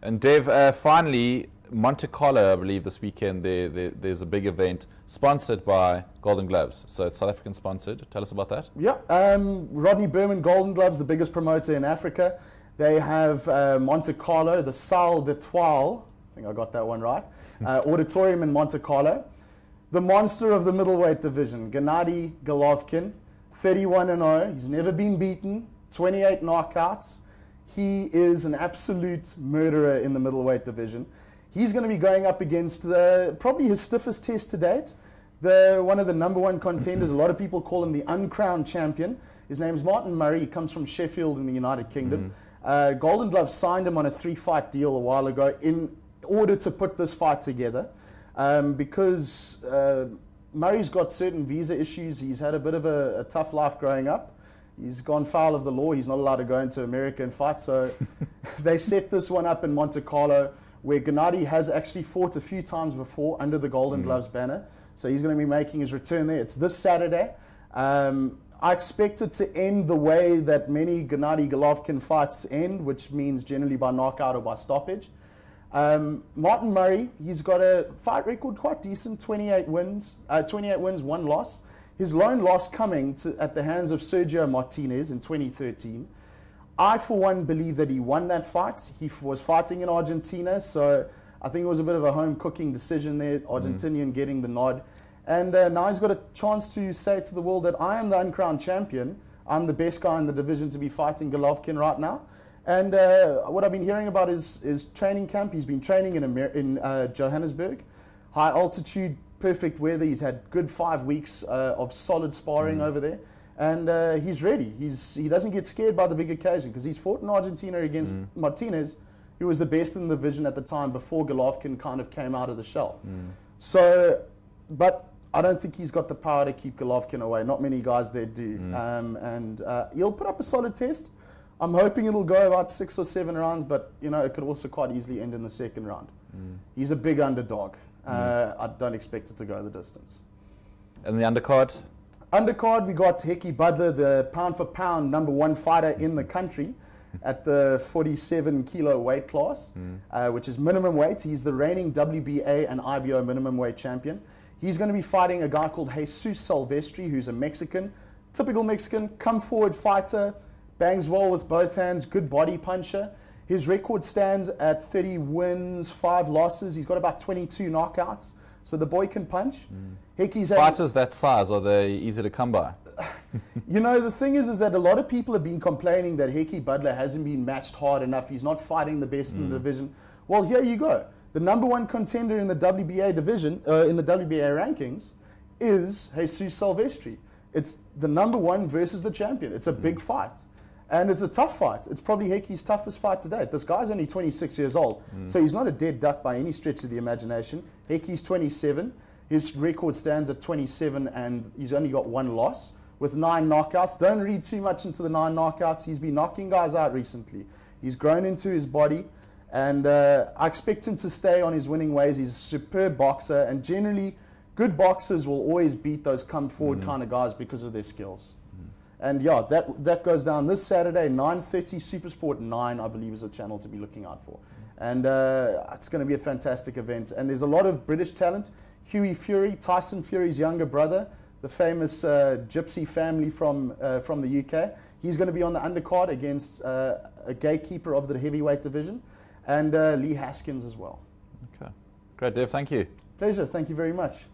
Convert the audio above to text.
And Dev, finally, Monte Carlo, I believe this weekend there's a big event sponsored by Golden Gloves. So it's South African sponsored. Tell us about that. Yeah, Rodney Berman Golden Gloves, the biggest promoter in Africa. They have Monte Carlo, the Salle d'Etoile, I think I got that one right, auditorium in Monte Carlo. The monster of the middleweight division, Gennady Golovkin, 31-0. He's never been beaten, 28 knockouts. He is an absolute murderer in the middleweight division. He's going to be going up against probably his stiffest test to date, one of the #1 contenders. A lot of people call him the uncrowned champion. His name's Martin Murray. He comes from Sheffield in the United Kingdom. Golden Gloves signed him on a 3-fight deal a while ago in order to put this fight together because Murray's got certain visa issues. He's had a bit of a tough life growing up. He's gone foul of the law. He's not allowed to go into America and fight. So they set this one up in Monte Carlo, where Gennady has actually fought a few times before under the Golden Gloves banner. So he's going to be making his return there. It's this Saturday. I expect it to end the way that many Gennady Golovkin fights end, which means generally by knockout or by stoppage. Martin Murray, he's got a fight record quite decent, 28 wins, 1 loss. His lone loss coming at the hands of Sergio Martinez in 2013. I, for one, believe that he won that fight. He was fighting in Argentina, so I think it was a bit of a home cooking decision there, Argentinian getting the nod. And now he's got a chance to say to the world that I am the uncrowned champion. I'm the best guy in the division to be fighting Golovkin right now. And what I've been hearing about is training camp. He's been training in Johannesburg, high altitude, perfect weather. He's had good 5 weeks of solid sparring over there. And he's ready. He doesn't get scared by the big occasion because he's fought in Argentina against Martinez, who was the best in the division at the time before Golovkin kind of came out of the shell. So, but I don't think he's got the power to keep Golovkin away. Not many guys there do. And he'll put up a solid test. I'm hoping it'll go about 6 or 7 rounds, but you know, it could also quite easily end in the second round. He's a big underdog. I don't expect it to go the distance. And the undercard? Undercard, we got Heki Butler, the pound-for-pound #1 fighter in the country at the 47-kilo weight class, which is minimum weight. He's the reigning WBA and IBO minimum weight champion. He's going to be fighting a guy called Jesus Sylvester, who's a Mexican, typical Mexican, come-forward fighter, bangs well with both hands, good body puncher. His record stands at 30 wins, 5 losses. He's got about 22 knockouts. So the boy can punch. Fighters that size, are they easy to come by? You know, the thing is that a lot of people have been complaining that Heki Butler hasn't been matched hard enough. He's not fighting the best in the division. Well, here you go. The #1 contender in the WBA division, in the WBA rankings, is Jesus Sylvester. It's the #1 versus the champion. It's a big fight. And it's a tough fight. It's probably Heki's toughest fight to date. This guy's only 26 years old, so he's not a dead duck by any stretch of the imagination. Heki's 27. His record stands at 27, and he's only got 1 loss with 9 knockouts. Don't read too much into the 9 knockouts. He's been knocking guys out recently. He's grown into his body, and I expect him to stay on his winning ways. He's a superb boxer, and generally, good boxers will always beat those come-forward kind of guys because of their skills. And yeah, that goes down this Saturday, 9:30, Supersport 9, I believe, is a channel to be looking out for. And it's going to be a fantastic event. And there's a lot of British talent. Hughie Fury, Tyson Fury's younger brother, the famous Gypsy family from the UK. He's going to be on the undercard against a gatekeeper of the heavyweight division. And Lee Haskins as well. Okay. Great, Dev. Thank you. Pleasure. Thank you very much.